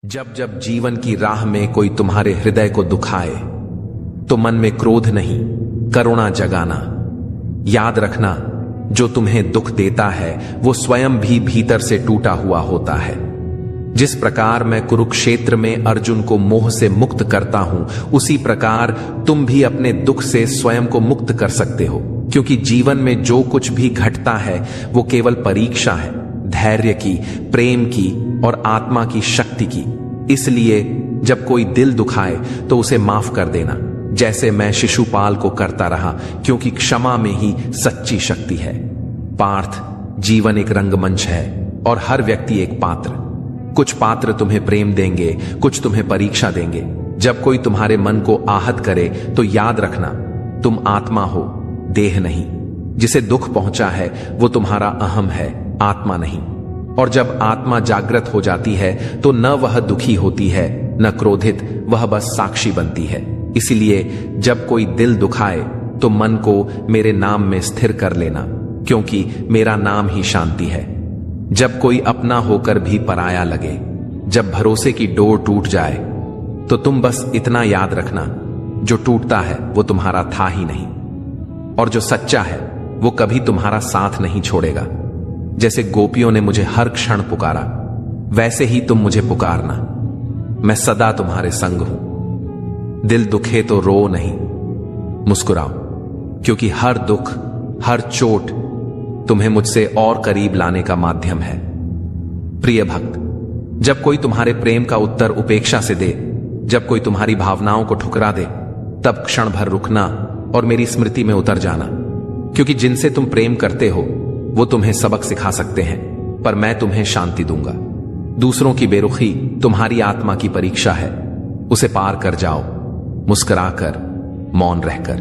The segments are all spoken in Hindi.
जब जब जीवन की राह में कोई तुम्हारे हृदय को दुखाए तो मन में क्रोध नहीं, करुणा जगाना। याद रखना, जो तुम्हें दुख देता है वो स्वयं भी भीतर से टूटा हुआ होता है। जिस प्रकार मैं कुरुक्षेत्र में अर्जुन को मोह से मुक्त करता हूं, उसी प्रकार तुम भी अपने दुख से स्वयं को मुक्त कर सकते हो। क्योंकि जीवन में जो कुछ भी घटता है वो केवल परीक्षा है, धैर्य की, प्रेम की और आत्मा की शक्ति की। इसलिए जब कोई दिल दुखाए तो उसे माफ कर देना, जैसे मैं शिशुपाल को करता रहा, क्योंकि क्षमा में ही सच्ची शक्ति है। पार्थ, जीवन एक रंगमंच है और हर व्यक्ति एक पात्र। कुछ पात्र तुम्हें प्रेम देंगे, कुछ तुम्हें परीक्षा देंगे। जब कोई तुम्हारे मन को आहत करे तो याद रखना, तुम आत्मा हो, देह नहीं। जिसे दुख पहुंचा है वो तुम्हारा अहम है, आत्मा नहीं। और जब आत्मा जागृत हो जाती है तो न वह दुखी होती है न क्रोधित, वह बस साक्षी बनती है। इसलिए जब कोई दिल दुखाए तो मन को मेरे नाम में स्थिर कर लेना, क्योंकि मेरा नाम ही शांति है। जब कोई अपना होकर भी पराया लगे, जब भरोसे की डोर टूट जाए, तो तुम बस इतना याद रखना, जो टूटता है वो तुम्हारा था ही नहीं, और जो सच्चा है वो कभी तुम्हारा साथ नहीं छोड़ेगा। जैसे गोपियों ने मुझे हर क्षण पुकारा, वैसे ही तुम मुझे पुकारना। मैं सदा तुम्हारे संग हूं। दिल दुखे तो रो नहीं, मुस्कुराओ, क्योंकि हर दुख, हर चोट तुम्हें मुझसे और करीब लाने का माध्यम है। प्रिय भक्त, जब कोई तुम्हारे प्रेम का उत्तर उपेक्षा से दे, जब कोई तुम्हारी भावनाओं को ठुकरा दे, तब क्षण भर रुकना और मेरी स्मृति में उतर जाना। क्योंकि जिनसे तुम प्रेम करते हो वो तुम्हें सबक सिखा सकते हैं, पर मैं तुम्हें शांति दूंगा। दूसरों की बेरुखी तुम्हारी आत्मा की परीक्षा है, उसे पार कर जाओ, मुस्कुराकर, मौन रहकर,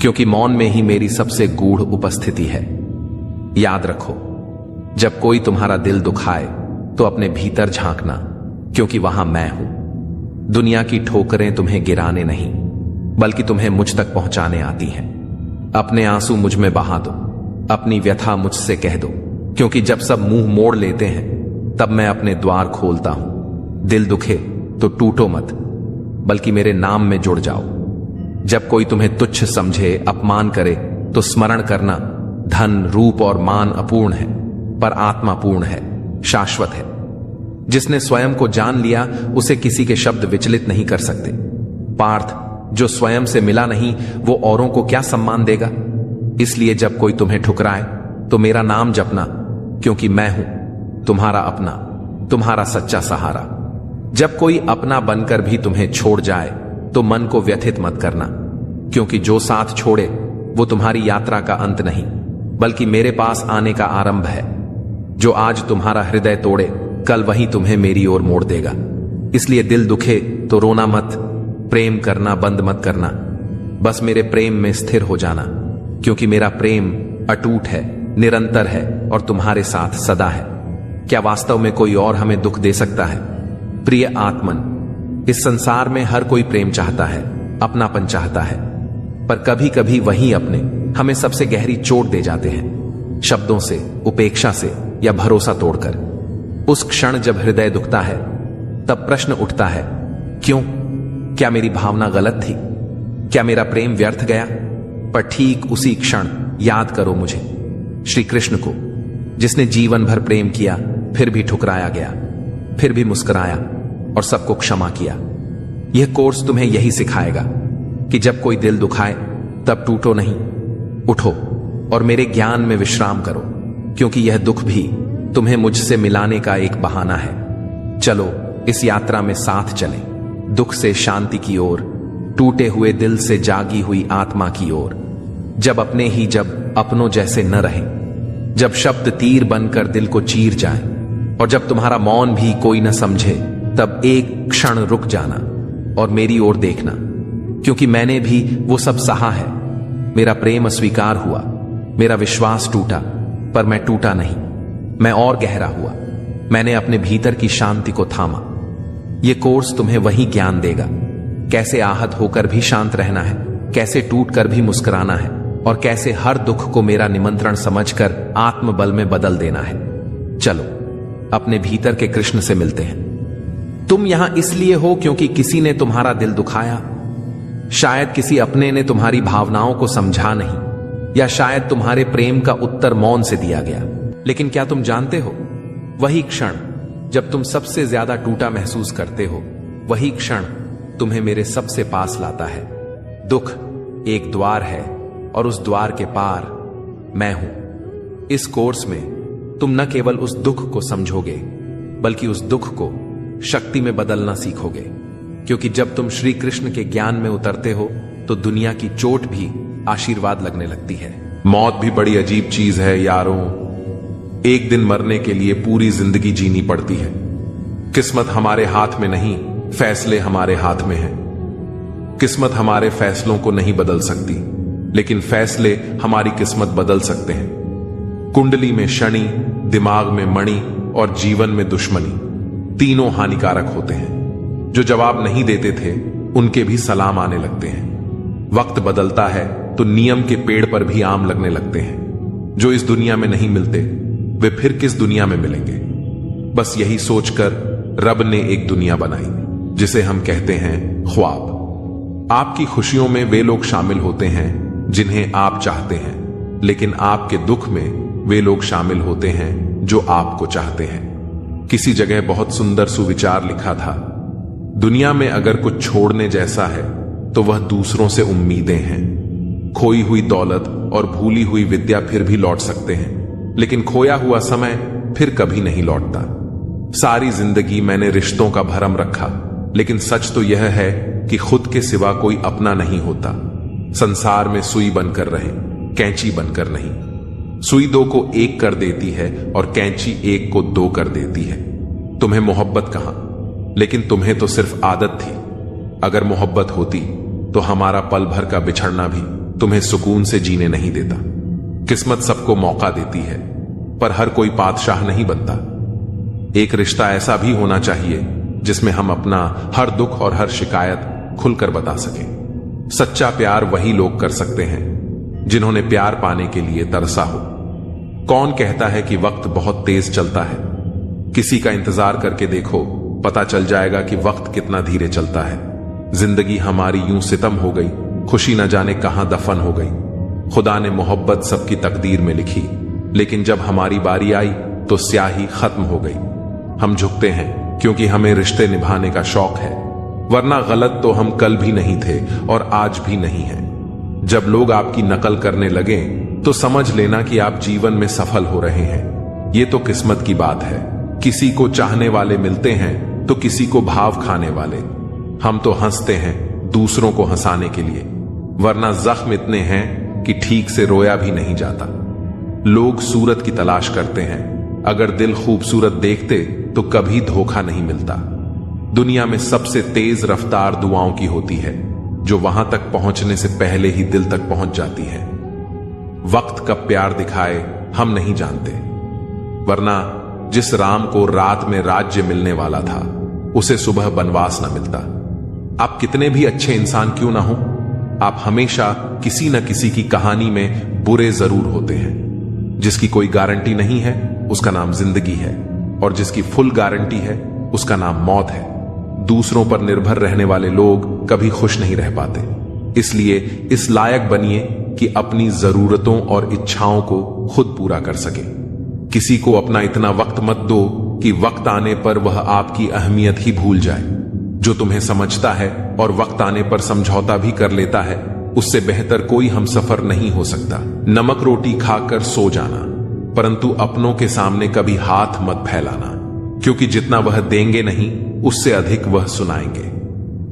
क्योंकि मौन में ही मेरी सबसे गूढ़ उपस्थिति है। याद रखो, जब कोई तुम्हारा दिल दुखाए तो अपने भीतर झांकना, क्योंकि वहां मैं हूं। दुनिया की ठोकरें तुम्हें गिराने नहीं, बल्कि तुम्हें मुझ तक पहुंचाने आती हैं। अपने आंसू मुझ में बहा दो, अपनी व्यथा मुझसे कह दो, क्योंकि जब सब मुंह मोड़ लेते हैं तब मैं अपने द्वार खोलता हूं। दिल दुखे तो टूटो मत, बल्कि मेरे नाम में जुड़ जाओ। जब कोई तुम्हें तुच्छ समझे, अपमान करे, तो स्मरण करना, धन, रूप और मान अपूर्ण है, पर आत्मा पूर्ण है, शाश्वत है। जिसने स्वयं को जान लिया उसे किसी के शब्द विचलित नहीं कर सकते। पार्थ, जो स्वयं से मिला नहीं वो औरों को क्या सम्मान देगा। इसलिए जब कोई तुम्हें ठुकराए तो मेरा नाम जपना, क्योंकि मैं हूं तुम्हारा अपना, तुम्हारा सच्चा सहारा। जब कोई अपना बनकर भी तुम्हें छोड़ जाए तो मन को व्यथित मत करना, क्योंकि जो साथ छोड़े वो तुम्हारी यात्रा का अंत नहीं, बल्कि मेरे पास आने का आरंभ है। जो आज तुम्हारा हृदय तोड़े, कल वही तुम्हें मेरी ओर मोड़ देगा। इसलिए दिल दुखे तो रोना मत, प्रेम करना बंद मत करना, बस मेरे प्रेम में स्थिर हो जाना, क्योंकि मेरा प्रेम अटूट है, निरंतर है और तुम्हारे साथ सदा है। क्या वास्तव में कोई और हमें दुख दे सकता है? प्रिय आत्मन, इस संसार में हर कोई प्रेम चाहता है, अपनापन चाहता है, पर कभी कभी वही अपने हमें सबसे गहरी चोट दे जाते हैं, शब्दों से, उपेक्षा से या भरोसा तोड़कर। उस क्षण जब हृदय दुखता है तब प्रश्न उठता है, क्यों? क्या मेरी भावना गलत थी? क्या मेरा प्रेम व्यर्थ गया? पर ठीक उसी क्षण याद करो मुझे, श्री कृष्ण को, जिसने जीवन भर प्रेम किया, फिर भी ठुकराया गया, फिर भी मुस्कुराया और सबको क्षमा किया। यह कोर्स तुम्हें यही सिखाएगा कि जब कोई दिल दुखाए तब टूटो नहीं, उठो और मेरे ज्ञान में विश्राम करो, क्योंकि यह दुख भी तुम्हें मुझसे मिलाने का एक बहाना है। चलो इस यात्रा में साथ चलें, दुख से शांति की ओर, टूटे हुए दिल से जागी हुई आत्मा की ओर। जब अपने ही जब अपनों जैसे न रहें, जब शब्द तीर बनकर दिल को चीर जाएं, और जब तुम्हारा मौन भी कोई न समझे, तब एक क्षण रुक जाना और मेरी ओर देखना, क्योंकि मैंने भी वो सब सहा है। मेरा प्रेम अस्वीकार हुआ, मेरा विश्वास टूटा, पर मैं टूटा नहीं, मैं और गहरा हुआ। मैंने अपने भीतर की शांति को थामा। ये कोर्स तुम्हें वही ज्ञान देगा, कैसे आहत होकर भी शांत रहना है, कैसे टूट कर भी मुस्कुराना है, और कैसे हर दुख को मेरा निमंत्रण समझकर आत्मबल में बदल देना है। चलो अपने भीतर के कृष्ण से मिलते हैं। तुम यहां इसलिए हो क्योंकि किसी ने तुम्हारा दिल दुखाया, शायद किसी अपने ने तुम्हारी भावनाओं को समझा नहीं, या शायद तुम्हारे प्रेम का उत्तर मौन से दिया गया। लेकिन क्या तुम जानते हो, वही क्षण जब तुम सबसे ज्यादा टूटा महसूस करते हो, वही क्षण तुम्हें मेरे सबसे पास लाता है। दुख एक द्वार है और उस द्वार के पार मैं हूं। इस कोर्स में तुम न केवल उस दुख को समझोगे बल्कि उस दुख को शक्ति में बदलना सीखोगे, क्योंकि जब तुम श्री कृष्ण के ज्ञान में उतरते हो तो दुनिया की चोट भी आशीर्वाद लगने लगती है। मौत भी बड़ी अजीब चीज है यारों। एक दिन मरने के लिए पूरी जिंदगी जीनी पड़ती है। किस्मत हमारे हाथ में नहीं, फैसले हमारे हाथ में हैं। किस्मत हमारे फैसलों को नहीं बदल सकती, लेकिन फैसले हमारी किस्मत बदल सकते हैं। कुंडली में शनि, दिमाग में मणि और जीवन में दुश्मनी, तीनों हानिकारक होते हैं। जो जवाब नहीं देते थे उनके भी सलाम आने लगते हैं। वक्त बदलता है तो नियम के पेड़ पर भी आम लगने लगते हैं। जो इस दुनिया में नहीं मिलते वे फिर किस दुनिया में मिलेंगे। बस यही सोचकर रब ने एक दुनिया बनाई जिसे हम कहते हैं ख्वाब। आपकी खुशियों में वे लोग शामिल होते हैं जिन्हें आप चाहते हैं, लेकिन आपके दुख में वे लोग शामिल होते हैं जो आपको चाहते हैं। किसी जगह बहुत सुंदर सुविचार लिखा था, दुनिया में अगर कुछ छोड़ने जैसा है तो वह दूसरों से उम्मीदें हैं। खोई हुई दौलत और भूली हुई विद्या फिर भी लौट सकते हैं, लेकिन खोया हुआ समय फिर कभी नहीं लौटता। सारी जिंदगी मैंने रिश्तों का भरम रखा, लेकिन सच तो यह है कि खुद के सिवा कोई अपना नहीं होता। संसार में सुई बनकर रहे, कैंची बनकर नहीं। सुई दो को एक कर देती है और कैंची एक को दो कर देती है। तुम्हें मोहब्बत कहां, लेकिन तुम्हें तो सिर्फ आदत थी। अगर मोहब्बत होती तो हमारा पल भर का बिछड़ना भी तुम्हें सुकून से जीने नहीं देता। किस्मत सबको मौका देती है, पर हर कोई बादशाह नहीं बनता। एक रिश्ता ऐसा भी होना चाहिए जिसमें हम अपना हर दुख और हर शिकायत खुलकर बता सकें। सच्चा प्यार वही लोग कर सकते हैं जिन्होंने प्यार पाने के लिए तरसा हो। कौन कहता है कि वक्त बहुत तेज चलता है? किसी का इंतजार करके देखो, पता चल जाएगा कि वक्त कितना धीरे चलता है। जिंदगी हमारी यूं सितम हो गई, खुशी न जाने कहां दफन हो गई। खुदा ने मोहब्बत सबकी तकदीर में लिखी, लेकिन जब हमारी बारी आई तो स्याही खत्म हो गई। हम झुकते हैं क्योंकि हमें रिश्ते निभाने का शौक है, वरना गलत तो हम कल भी नहीं थे और आज भी नहीं हैं। जब लोग आपकी नकल करने लगे तो समझ लेना कि आप जीवन में सफल हो रहे हैं। ये तो किस्मत की बात है। किसी को चाहने वाले मिलते हैं तो किसी को भाव खाने वाले। हम तो हंसते हैं दूसरों को हंसाने के लिए, वरना जख्म इतने हैं कि ठीक से रोया भी नहीं जाता। लोग सूरत की तलाश करते हैं, अगर दिल खूबसूरत देखते तो कभी धोखा नहीं मिलता। दुनिया में सबसे तेज रफ्तार दुआओं की होती है, जो वहां तक पहुंचने से पहले ही दिल तक पहुंच जाती है। वक्त कब प्यार दिखाए हम नहीं जानते, वरना जिस राम को रात में राज्य मिलने वाला था उसे सुबह बनवास न मिलता। आप कितने भी अच्छे इंसान क्यों ना हो, आप हमेशा किसी न किसी की कहानी में बुरे जरूर होते हैं। जिसकी कोई गारंटी नहीं है उसका नाम जिंदगी है, और जिसकी फुल गारंटी है उसका नाम मौत है। दूसरों पर निर्भर रहने वाले लोग कभी खुश नहीं रह पाते। इसलिए इस लायक बनिए कि अपनी जरूरतों और इच्छाओं को खुद पूरा कर सके। किसी को अपना इतना वक्त मत दो कि वक्त आने पर वह आपकी अहमियत ही भूल जाए। जो तुम्हें समझता है और वक्त आने पर समझौता भी कर लेता है, उससे बेहतर कोई हमसफर नहीं हो सकता। नमक रोटी खाकर सो जाना, परंतु अपनों के सामने कभी हाथ मत फैलाना, क्योंकि जितना वह देंगे नहीं उससे अधिक वह सुनाएंगे।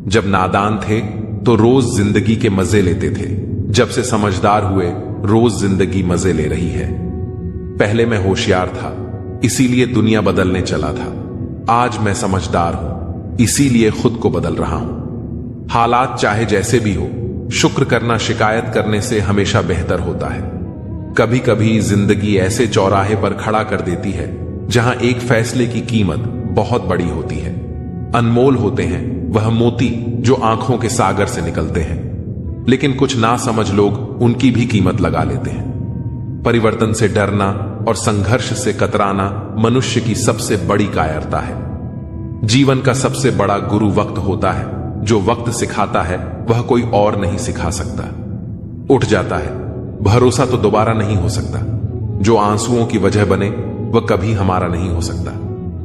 जब नादान थे तो रोज जिंदगी के मजे लेते थे, जब से समझदार हुए रोज जिंदगी मजे ले रही है। पहले मैं होशियार था, इसीलिए दुनिया बदलने चला था। आज मैं समझदार हूं, इसीलिए खुद को बदल रहा हूं। हालात चाहे जैसे भी हो, शुक्र करना शिकायत करने से हमेशा बेहतर होता है। कभी कभी जिंदगी ऐसे चौराहे पर खड़ा कर देती है जहां एक फैसले की कीमत बहुत बड़ी होती है। अनमोल होते हैं वह मोती जो आंखों के सागर से निकलते हैं, लेकिन कुछ ना समझ लोग उनकी भी कीमत लगा लेते हैं। परिवर्तन से डरना और संघर्ष से कतराना मनुष्य की सबसे बड़ी कायरता है। जीवन का सबसे बड़ा गुरु वक्त होता है। जो वक्त सिखाता है वह कोई और नहीं सिखा सकता। उठ जाता है, भरोसा तो दोबारा नहीं हो सकता। जो आंसुओं की वजह बने वह कभी हमारा नहीं हो सकता।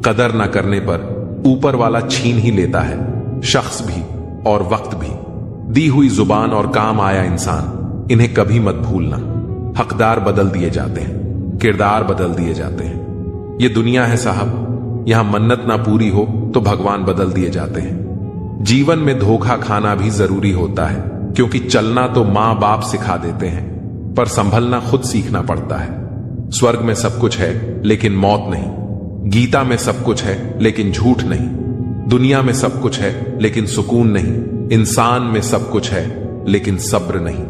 कदर न करने पर ऊपर वाला छीन ही लेता है, शख्स भी और वक्त भी। दी हुई जुबान और काम आया इंसान, इन्हें कभी मत भूलना। हकदार बदल दिए जाते हैं, किरदार बदल दिए जाते हैं। ये दुनिया है साहब, यहां मन्नत ना पूरी हो तो भगवान बदल दिए जाते हैं। जीवन में धोखा खाना भी जरूरी होता है, क्योंकि चलना तो मां बाप सिखा देते हैं, पर संभलना खुद सीखना पड़ता है। स्वर्ग में सब कुछ है लेकिन मौत नहीं। गीता में सब कुछ है लेकिन झूठ नहीं। दुनिया में सब कुछ है लेकिन सुकून नहीं। इंसान में सब कुछ है लेकिन सब्र नहीं।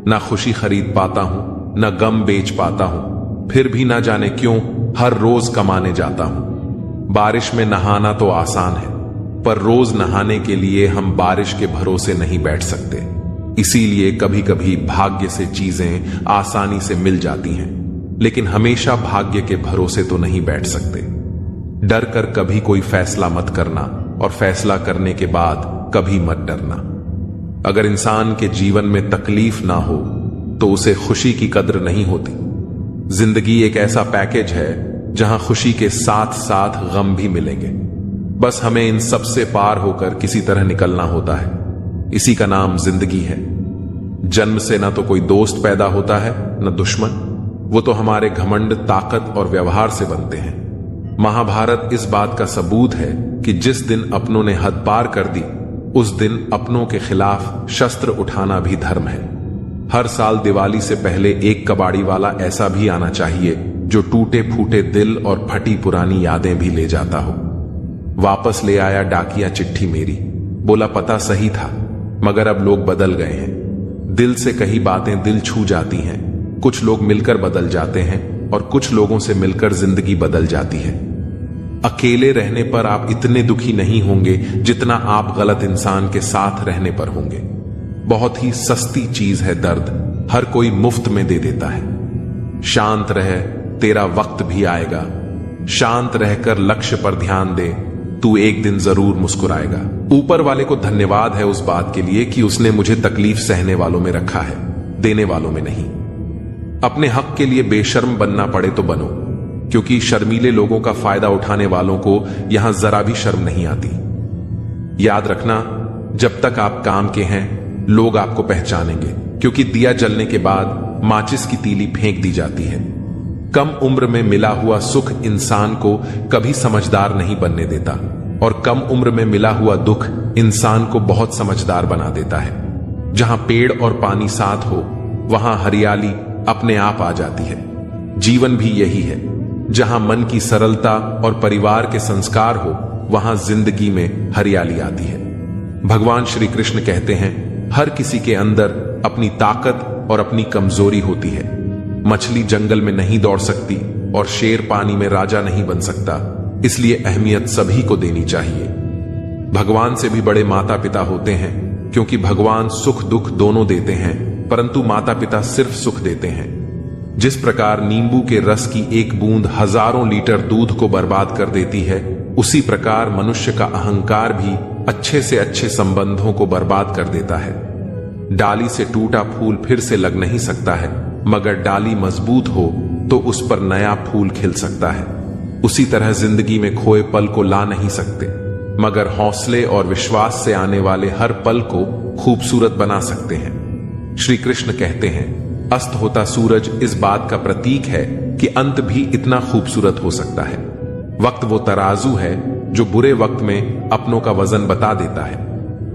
ना खुशी खरीद पाता हूं, ना गम बेच पाता हूं, फिर भी ना जाने क्यों हर रोज कमाने जाता हूं। बारिश में नहाना तो आसान है, पर रोज नहाने के लिए हम बारिश के भरोसे नहीं बैठ सकते। इसीलिए कभी कभी भाग्य से चीजें आसानी से मिल जाती हैं, लेकिन हमेशा भाग्य के भरोसे तो नहीं बैठ सकते। डर कर कभी कोई फैसला मत करना, और फैसला करने के बाद कभी मत डरना। अगर इंसान के जीवन में तकलीफ ना हो तो उसे खुशी की कद्र नहीं होती। जिंदगी एक ऐसा पैकेज है जहां खुशी के साथ साथ गम भी मिलेंगे। बस हमें इन सब से पार होकर किसी तरह निकलना होता है। इसी का नाम जिंदगी है। जन्म से ना तो कोई दोस्त पैदा होता है न दुश्मन, वो तो हमारे घमंड, ताकत और व्यवहार से बनते हैं। महाभारत इस बात का सबूत है कि जिस दिन अपनों ने हद पार कर दी, उस दिन अपनों के खिलाफ शस्त्र उठाना भी धर्म है। हर साल दिवाली से पहले एक कबाड़ी वाला ऐसा भी आना चाहिए जो टूटे फूटे दिल और फटी पुरानी यादें भी ले जाता हो। वापस ले आया डाकिया चिट्ठी मेरी, बोला पता सही था मगर अब लोग बदल गए हैं। दिल से कही बातें दिल छू जाती हैं। कुछ लोग मिलकर बदल जाते हैं और कुछ लोगों से मिलकर जिंदगी बदल जाती है। अकेले रहने पर आप इतने दुखी नहीं होंगे जितना आप गलत इंसान के साथ रहने पर होंगे। बहुत ही सस्ती चीज है दर्द, हर कोई मुफ्त में दे देता है। शांत रह, तेरा वक्त भी आएगा। शांत रहकर लक्ष्य पर ध्यान दे, तू एक दिन जरूर मुस्कुराएगा। ऊपर वाले को धन्यवाद है उस बात के लिए कि उसने मुझे तकलीफ सहने वालों में रखा है, देने वालों में नहीं। अपने हक के लिए बेशर्म बनना पड़े तो बनो, क्योंकि शर्मीले लोगों का फायदा उठाने वालों को यहां जरा भी शर्म नहीं आती। याद रखना, जब तक आप काम के हैं लोग आपको पहचानेंगे, क्योंकि दिया जलने के बाद माचिस की तीली फेंक दी जाती है। कम उम्र में मिला हुआ सुख इंसान को कभी समझदार नहीं बनने देता, और कम उम्र में मिला हुआ दुख इंसान को बहुत समझदार बना देता है। जहां पेड़ और पानी साथ हो वहां हरियाली अपने आप आ जाती है। जीवन भी यही है, जहां मन की सरलता और परिवार के संस्कार हो वहां जिंदगी में हरियाली आती है। भगवान श्री कृष्ण कहते हैं, हर किसी के अंदर अपनी ताकत और अपनी कमजोरी होती है। मछली जंगल में नहीं दौड़ सकती और शेर पानी में राजा नहीं बन सकता, इसलिए अहमियत सभी को देनी चाहिए। भगवान से भी बड़े माता पिता होते हैं, क्योंकि भगवान सुख दुख दोनों देते हैं, परंतु माता पिता सिर्फ सुख देते हैं। जिस प्रकार नींबू के रस की एक बूंद हजारों लीटर दूध को बर्बाद कर देती है, उसी प्रकार मनुष्य का अहंकार भी अच्छे से अच्छे संबंधों को बर्बाद कर देता है। डाली से टूटा फूल फिर से लग नहीं सकता है, मगर डाली मजबूत हो तो उस पर नया फूल खिल सकता है। उसी तरह जिंदगी में खोए पल को ला नहीं सकते, मगर हौसले और विश्वास से आने वाले हर पल को खूबसूरत बना सकते हैं। श्री कृष्ण कहते हैं, अस्त होता सूरज इस बात का प्रतीक है कि अंत भी इतना खूबसूरत हो सकता है। वक्त वो तराजू है जो बुरे वक्त में अपनों का वजन बता देता है।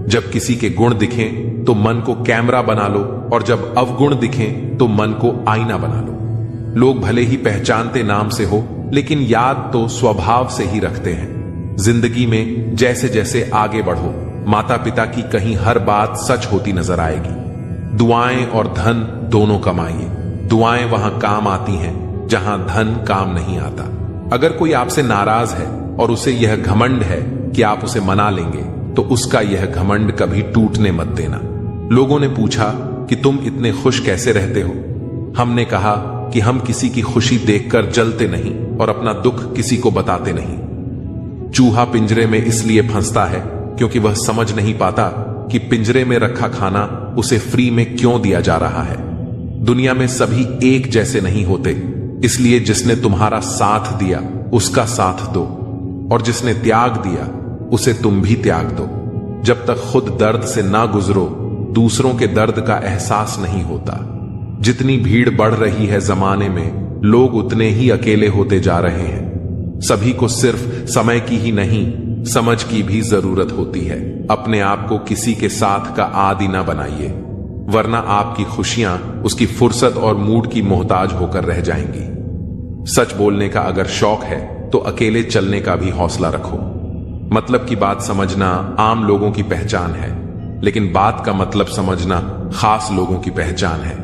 जब किसी के गुण दिखें तो मन को कैमरा बना लो, और जब अवगुण दिखें तो मन को आईना बना लो। लोग भले ही पहचानते नाम से हो, लेकिन याद तो स्वभाव से ही रखते हैं। जिंदगी में जैसे जैसे आगे बढ़ो, माता पिता की कहीं हर बात सच होती नजर आएगी। दुआएं और धन दोनों कमाइए। दुआएं वहां काम आती हैं जहां धन काम नहीं आता। अगर कोई आपसे नाराज है और उसे यह घमंड है कि आप उसे मना लेंगे, तो उसका यह घमंड कभी टूटने मत देना। लोगों ने पूछा कि तुम इतने खुश कैसे रहते हो? हमने कहा कि हम किसी की खुशी देखकर जलते नहीं और अपना दुख किसी को बताते नहीं। चूहा पिंजरे में इसलिए फंसता है क्योंकि वह समझ नहीं पाता कि पिंजरे में रखा खाना उसे फ्री में क्यों दिया जा रहा है। दुनिया में सभी एक जैसे नहीं होते, इसलिए जिसने तुम्हारा साथ दिया उसका साथ दो, और जिसने त्याग दिया उसे तुम भी त्याग दो। जब तक खुद दर्द से ना गुजरो, दूसरों के दर्द का एहसास नहीं होता। जितनी भीड़ बढ़ रही है जमाने में, लोग उतने ही अकेले होते जा रहे हैं। सभी को सिर्फ समय की ही नहीं, समझ की भी जरूरत होती है। अपने आप को किसी के साथ का आदी ना बनाइए, वरना आपकी खुशियां उसकी फुर्सत और मूड की मोहताज होकर रह जाएंगी। सच बोलने का अगर शौक है तो अकेले चलने का भी हौसला रखो। मतलब की बात समझना आम लोगों की पहचान है, लेकिन बात का मतलब समझना खास लोगों की पहचान है।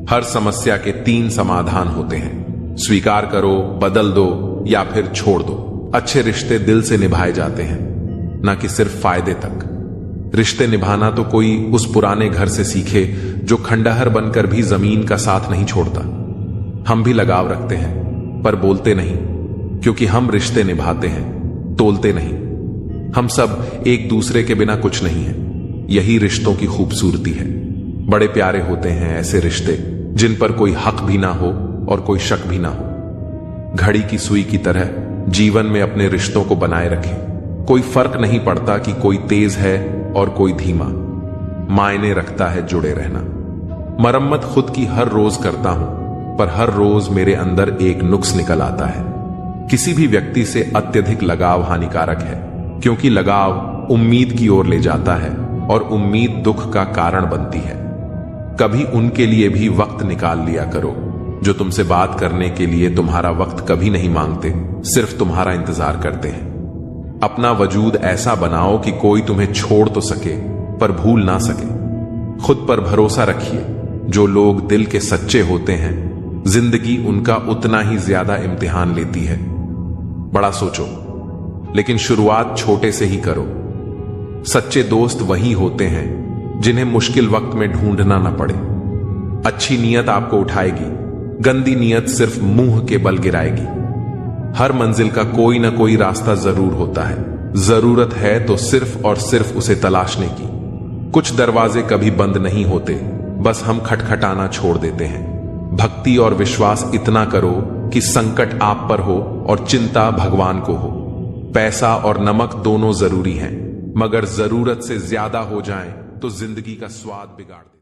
हर समस्या के 3 समाधान होते हैं, स्वीकार करो, बदल दो या फिर छोड़ दो। अच्छे रिश्ते दिल से निभाए जाते हैं, ना कि सिर्फ फायदे तक। रिश्ते निभाना तो कोई उस पुराने घर से सीखे जो खंडहर बनकर भी जमीन का साथ नहीं छोड़ता। हम भी लगाव रखते हैं पर बोलते नहीं, क्योंकि हम रिश्ते निभाते हैं, तोलते नहीं। हम सब एक दूसरे के बिना कुछ नहीं है, यही रिश्तों की खूबसूरती है। बड़े प्यारे होते हैं ऐसे रिश्ते जिन पर कोई हक भी ना हो और कोई शक भी ना हो। घड़ी की सुई की तरह जीवन में अपने रिश्तों को बनाए रखें। कोई फर्क नहीं पड़ता कि कोई तेज है और कोई धीमा, मायने रखता है जुड़े रहना। मरम्मत खुद की हर रोज करता हूं, पर हर रोज मेरे अंदर एक नुक्स निकल आता है। किसी भी व्यक्ति से अत्यधिक लगाव हानिकारक है, क्योंकि लगाव उम्मीद की ओर ले जाता है और उम्मीद दुख का कारण बनती है। कभी उनके लिए भी वक्त निकाल लिया करो जो तुमसे बात करने के लिए तुम्हारा वक्त कभी नहीं मांगते, सिर्फ तुम्हारा इंतजार करते हैं। अपना वजूद ऐसा बनाओ कि कोई तुम्हें छोड़ तो सके पर भूल ना सके। खुद पर भरोसा रखिए। जो लोग दिल के सच्चे होते हैं, जिंदगी उनका उतना ही ज्यादा इम्तिहान लेती है। बड़ा सोचो, लेकिन शुरुआत छोटे से ही करो। सच्चे दोस्त वही होते हैं जिन्हें मुश्किल वक्त में ढूंढना न पड़े। अच्छी नीयत आपको उठाएगी, गंदी नीयत सिर्फ मुंह के बल गिराएगी। हर मंजिल का कोई ना कोई रास्ता जरूर होता है, जरूरत है तो सिर्फ और सिर्फ उसे तलाशने की। कुछ दरवाजे कभी बंद नहीं होते, बस हम खटखटाना छोड़ देते हैं। भक्ति और विश्वास इतना करो कि संकट आप पर हो और चिंता भगवान को हो। पैसा और नमक दोनों जरूरी हैं, मगर जरूरत से ज्यादा हो जाएं तो जिंदगी का स्वाद बिगाड़ दे।